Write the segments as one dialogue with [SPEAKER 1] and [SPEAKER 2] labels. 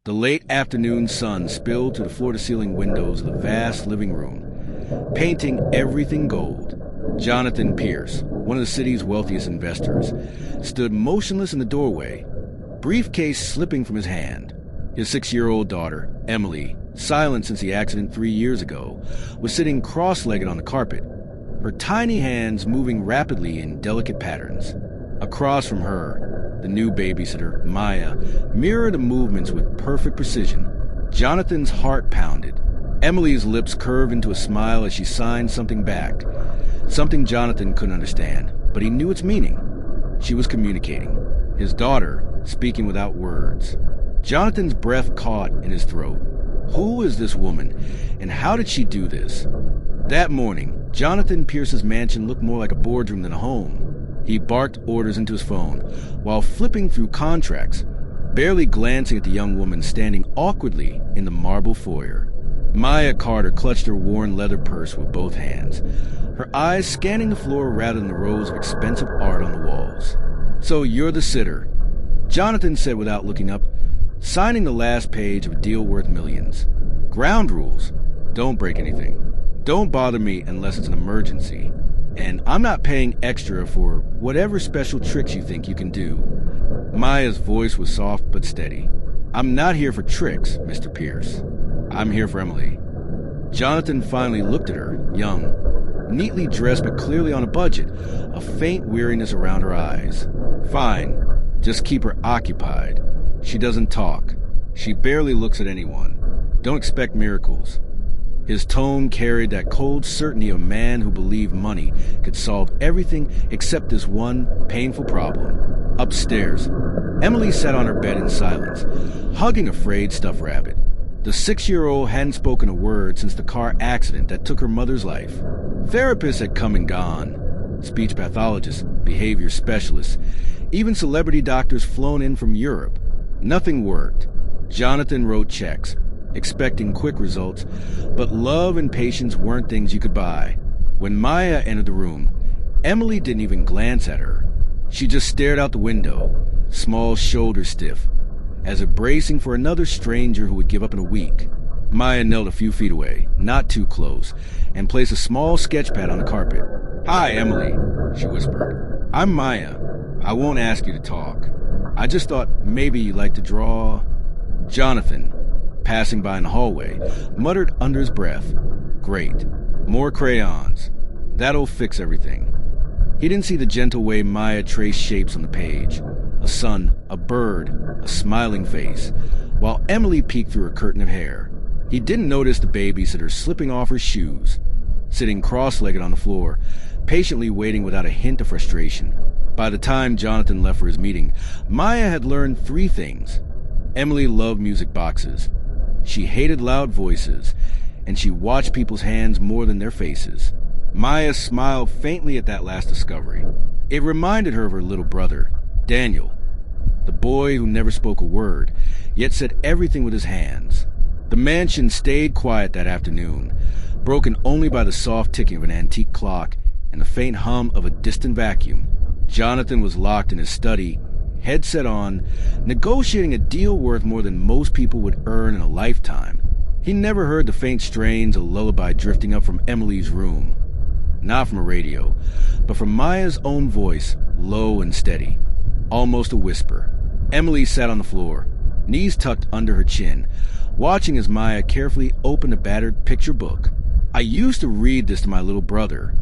[SPEAKER 1] The late afternoon sun spilled through the floor-to-ceiling windows of the vast living room, painting everything gold. Jonathan Pierce, one of the city's wealthiest investors, stood motionless in the doorway, briefcase slipping from his hand. His 6-year-old daughter, Emily, silent since the accident 3 years ago, was sitting cross-legged on the carpet, her tiny hands moving rapidly in delicate patterns. Across from her, the new babysitter, Maya, mirrored the movements with perfect precision. Jonathan's heart pounded. Emily's lips curved into a smile as she signed something back. Something Jonathan couldn't understand, but he knew its meaning. She was communicating. His daughter, speaking without words. Jonathan's breath caught in his throat. Who is this woman, and how did she do this? That morning, Jonathan Pierce's mansion looked more like a boardroom than a home. He barked orders into his phone while flipping through contracts, barely glancing at the young woman standing awkwardly in the marble foyer. Maya Carter clutched her worn leather purse with both hands, her eyes scanning the floor rather than the rows of expensive art on the walls. "So you're the sitter," Jonathan said without looking up, signing the last page of a deal worth millions. "Ground rules. Don't break anything. Don't bother me unless it's an emergency. And I'm not paying extra for whatever special tricks you think you can do." Maya's voice was soft but steady. "I'm not here for tricks, Mr. Pierce. I'm here for Emily." Jonathan finally looked at her, young, neatly dressed but clearly on a budget, a faint weariness around her eyes. "Fine. Just keep her occupied. She doesn't talk. She barely looks at anyone. Don't expect miracles." His tone carried that cold certainty of a man who believed money could solve everything except this one painful problem. Upstairs, Emily sat on her bed in silence, hugging a frayed stuffed rabbit. The 6-year-old hadn't spoken a word since the car accident that took her mother's life. Therapists had come and gone. Speech pathologists, behavior specialists, even celebrity doctors flown in from Europe. Nothing worked. Jonathan wrote checks, expecting quick results, but love and patience weren't things you could buy. When Maya entered the room, Emily didn't even glance at her. She just stared out the window, small shoulders stiff, as if bracing for another stranger who would give up in a week. Maya knelt a few feet away, not too close, and placed a small sketch pad on the carpet. "Hi, Emily," she whispered. "I'm Maya. I won't ask you to talk. I just thought maybe you'd like to draw." Jonathan, passing by in the hallway, muttered under his breath, "Great. More crayons. That'll fix everything." He didn't see the gentle way Maya traced shapes on the page. A sun, a bird, a smiling face, while Emily peeked through her curtain of hair. He didn't notice the babysitter slipping off her shoes, sitting cross-legged on the floor, patiently waiting without a hint of frustration. By the time Jonathan left for his meeting, Maya had learned 3 things. Emily loved music boxes. She hated loud voices, and she watched people's hands more than their faces. Maya smiled faintly at that last discovery. It reminded her of her little brother, Daniel, the boy who never spoke a word, yet said everything with his hands. The mansion stayed quiet that afternoon, broken only by the soft ticking of an antique clock and the faint hum of a distant vacuum. Jonathan was locked in his study, headset on, negotiating a deal worth more than most people would earn in a lifetime. He never heard the faint strains of a lullaby drifting up from Emily's room. Not from a radio, but from Maya's own voice, low and steady, almost a whisper. Emily sat on the floor, knees tucked under her chin, watching as Maya carefully opened a battered picture book. "I used to read this to my little brother,"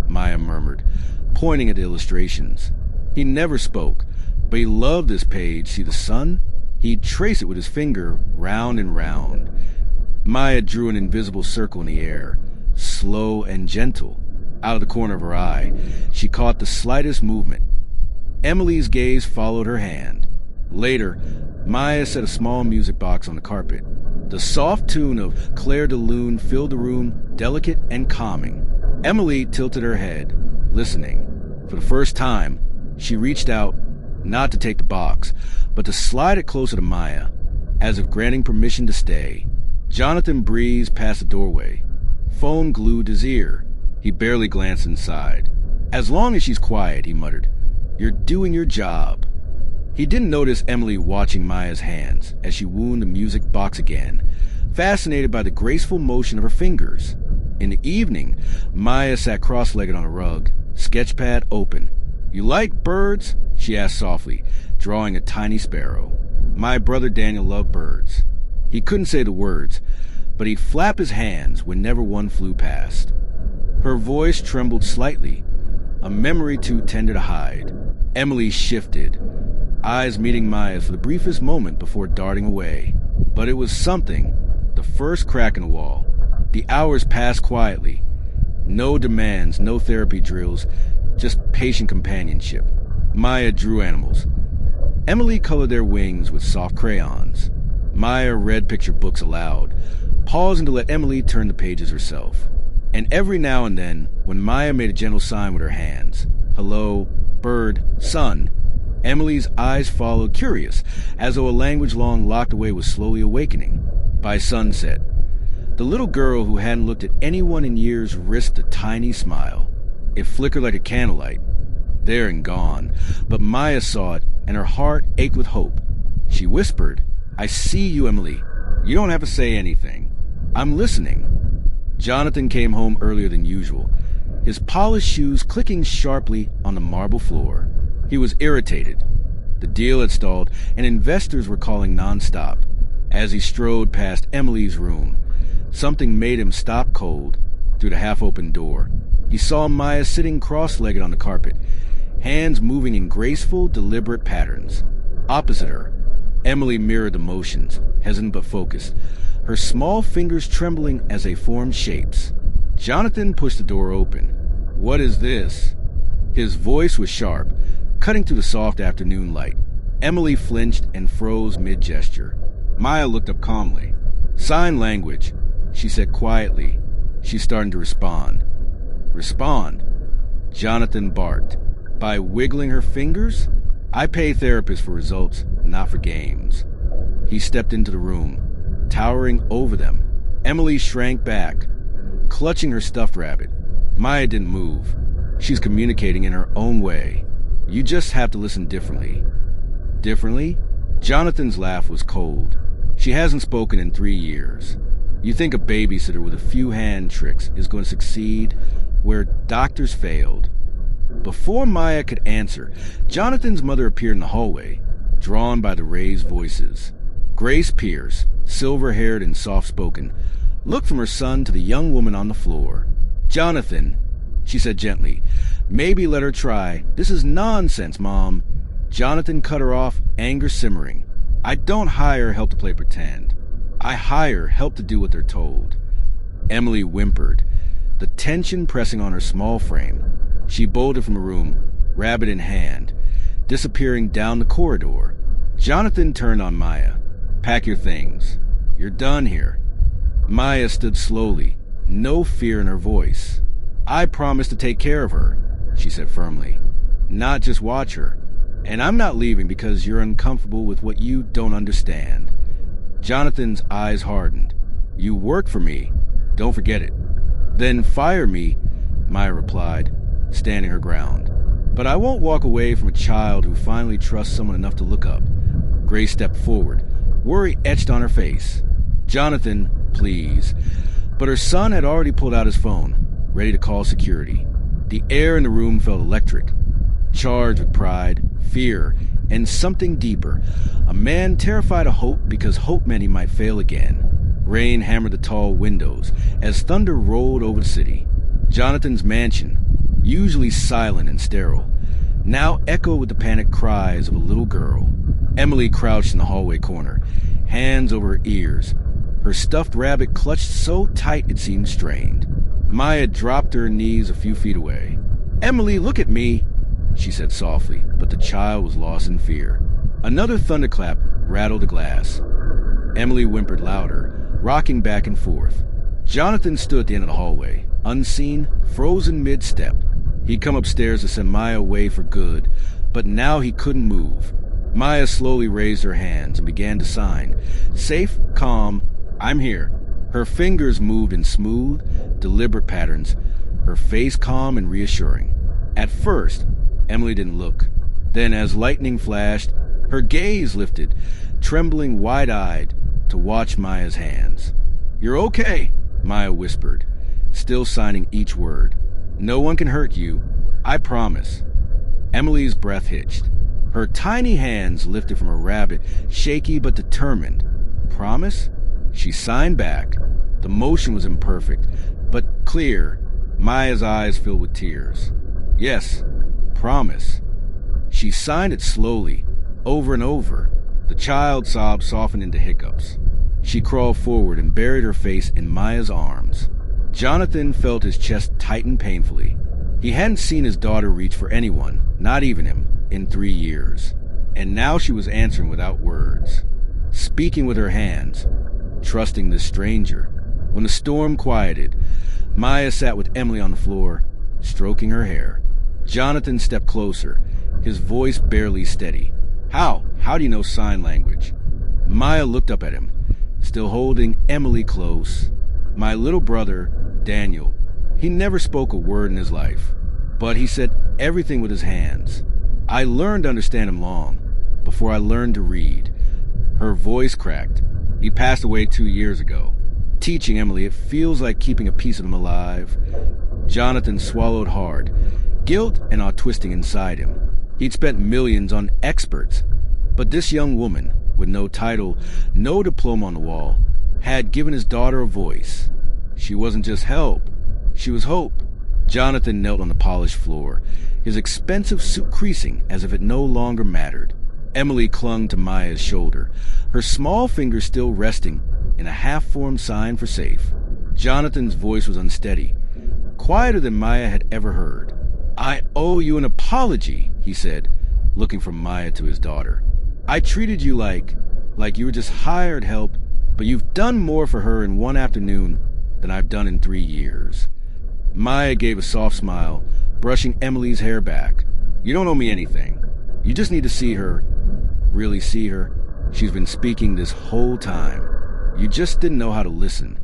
[SPEAKER 1] Maya murmured, pointing at the illustrations. He never spoke, but he loved this page. See the sun? He'd trace it with his finger, round and round. Maya drew an invisible circle in the air, slow and gentle. Out of the corner of her eye, she caught the slightest movement. Emily's gaze followed her hand. Later, Maya set a small music box on the carpet. The soft tune of Claire de Lune filled the room, delicate and calming. Emily tilted her head, listening. For the first time, she reached out, not to take the box, but to slide it closer to Maya, as if granting permission to stay. Jonathan breezed past the doorway, phone glued to his ear. He barely glanced inside. "As long as she's quiet," he muttered. "You're doing your job." He didn't notice Emily watching Maya's hands as she wound the music box again, fascinated by the graceful motion of her fingers. In the evening, Maya sat cross-legged on a rug, sketchpad open. "You like birds?" she asked softly, drawing a tiny sparrow. My brother Daniel loved birds. He couldn't say the words, but he'd flap his hands whenever one flew past. Her voice trembled slightly, a memory too tender to hide. Emily shifted, eyes meeting Maya's for the briefest moment before darting away. But it was something, the first crack in the wall. The hours passed quietly. No demands, no therapy drills, just patient companionship. Maya drew animals. Emily colored their wings with soft crayons. Maya read picture books aloud, pausing to let Emily turn the pages herself. And every now and then, when Maya made a gentle sign with her hands, hello, bird, sun, Emily's eyes followed, curious, as though a language long locked away was slowly awakening. By sunset, the little girl who hadn't looked at anyone in years risked a tiny smile. It flickered like a candlelight. There and gone, but Maya saw it, and her heart ached with hope. She whispered, "I see you, Emily. You don't have to say anything. I'm listening." Jonathan came home earlier than usual, his polished shoes clicking sharply on the marble floor. He was irritated. The deal had stalled, and investors were calling nonstop. As he strode past Emily's room, something made him stop cold. Through the half-open door, he saw Maya sitting cross-legged on the carpet, hands moving in graceful, deliberate patterns. Opposite her, Emily mirrored the motions, hesitant but focused, her small fingers trembling as they formed shapes. Jonathan pushed the door open. "What is this?" His voice was sharp, cutting through the soft afternoon light. Emily flinched and froze mid-gesture. Maya looked up calmly. "Sign language," she said quietly. She's starting to respond. "Respond?" Jonathan barked. "By wiggling her fingers? I pay therapists for results, not for games." He stepped into the room, towering over them. Emily shrank back, clutching her stuffed rabbit. Maya didn't move. She's communicating in her own way. You just have to listen differently. Differently? Jonathan's laugh was cold. She hasn't spoken in 3 years. You think a babysitter with a few hand tricks is going to succeed where doctors failed. Before Maya could answer, Jonathan's mother appeared in the hallway, drawn by the raised voices. Grace Pierce, silver-haired and soft-spoken, looked from her son to the young woman on the floor. "Jonathan," she said gently, "maybe let her try. This is nonsense, Mom." Jonathan cut her off, anger simmering. "I don't hire help to play pretend. I hire help to do what they're told." Emily whimpered, the tension pressing on her small frame. She bolted from the room, rabbit in hand, disappearing down the corridor. Jonathan turned on Maya. "Pack your things. You're done here." Maya stood slowly, no fear in her voice. "I promised to take care of her," she said firmly, "not just watch her. And I'm not leaving because you're uncomfortable with what you don't understand." Jonathan's eyes hardened. "You work for me. Don't forget it." "Then fire me," Maya replied, standing her ground. "But I won't walk away from a child who finally trusts someone enough to look up." Grace stepped forward, worry etched on her face. "Jonathan, please." But her son had already pulled out his phone, ready to call security. The air in the room felt electric, charged with pride, fear, and something deeper. A man terrified of hope because hope meant he might fail again. Rain hammered the tall windows as thunder rolled over the city. Jonathan's mansion, usually silent and sterile, now echoed with the panicked cries of a little girl. Emily crouched in the hallway corner, hands over her ears, her stuffed rabbit clutched so tight it seemed strained. Maya dropped to her knees a few feet away. "Emily, look at me," she said softly, but the child was lost in fear. Another thunderclap rattled the glass. Emily whimpered louder, rocking back and forth. Jonathan stood at the end of the hallway, unseen, frozen mid-step. He'd come upstairs to send Maya away for good, but now he couldn't move. Maya slowly raised her hands and began to sign. Safe, calm, I'm here. Her fingers moved in smooth, deliberate patterns, her face calm and reassuring. At first, Emily didn't look. Then, as lightning flashed, Her gaze lifted, trembling wide-eyed, to watch Maya's hands. "You're okay," Maya whispered, still signing each word. "No one can hurt you. I promise." Emily's breath hitched. Her tiny hands lifted from her rabbit, shaky but determined. "Promise?" She signed back. The motion was imperfect, but clear. Maya's eyes filled with tears. "Yes, promise." She signed it slowly, over and over. The child's sobs softened into hiccups. She crawled forward and buried her face in Maya's arms. Jonathan felt his chest tighten painfully. He hadn't seen his daughter reach for anyone, not even him, in 3 years. And now she was answering without words, speaking with her hands, trusting this stranger. When the storm quieted, Maya sat with Emily on the floor, stroking her hair. Jonathan stepped closer, his voice barely steady. How do you know sign language?" Maya looked up at him, still holding Emily close. "My little brother, Daniel, he never spoke a word in his life, but he said everything with his hands. I learned to understand him long, before I learned to read." Her voice cracked. "He passed away 2 years ago. Teaching Emily, it feels like keeping a piece of him alive." Jonathan swallowed hard, guilt and awe twisting inside him. He'd spent millions on experts, but this young woman, with no title, no diploma on the wall, had given his daughter a voice. She wasn't just help, she was hope. Jonathan knelt on the polished floor, his expensive suit creasing as if it no longer mattered. Emily clung to Maya's shoulder, her small fingers still resting in a half-formed sign for safe. Jonathan's voice was unsteady, quieter than Maya had ever heard. "I owe you an apology," he said, looking from Maya to his daughter. "I treated you like you were just hired help, but you've done more for her in 1 afternoon than I've done in 3 years." Maya gave a soft smile, brushing Emily's hair back. "You don't owe me anything. You just need to see her, really see her. She's been speaking this whole time. You just didn't know how to listen."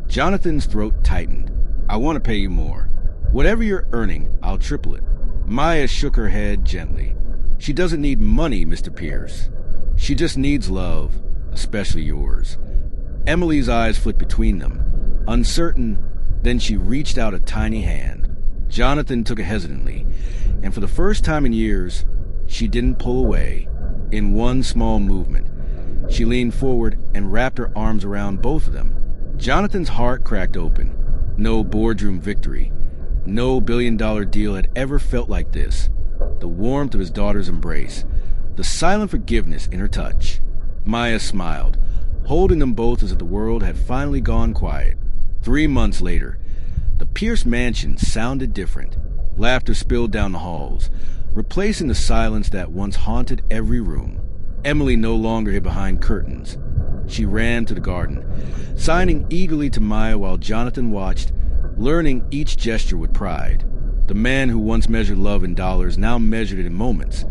[SPEAKER 1] Jonathan's throat tightened. "I want to pay you more. Whatever you're earning, I'll triple it." Maya shook her head gently. "She doesn't need money, Mr. Pierce. She just needs love, especially yours." Emily's eyes flicked between them, uncertain, then she reached out a tiny hand. Jonathan took it hesitantly, and for the first time in years, she didn't pull away. In one small movement, she leaned forward and wrapped her arms around both of them. Jonathan's heart cracked open. No boardroom victory, no billion-dollar deal had ever felt like this. The warmth of his daughter's embrace, the silent forgiveness in her touch. Maya smiled, holding them both as if the world had finally gone quiet. 3 months later, the Pierce mansion sounded different. Laughter spilled down the halls, replacing the silence that once haunted every room. Emily no longer hid behind curtains. She ran to the garden, signing eagerly to Maya while Jonathan watched, learning each gesture with pride. The man who once measured love in dollars now measured it in moments.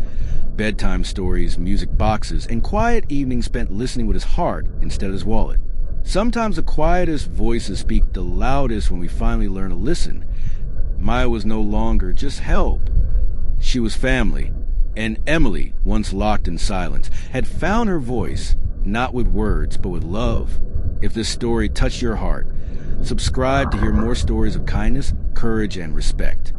[SPEAKER 1] Bedtime stories, music boxes, and quiet evenings spent listening with his heart instead of his wallet. Sometimes the quietest voices speak the loudest when we finally learn to listen. Maya was no longer just help. She was family. And Emily, once locked in silence, had found her voice, not with words, but with love. If this story touched your heart, subscribe to hear more stories of kindness, courage, and respect.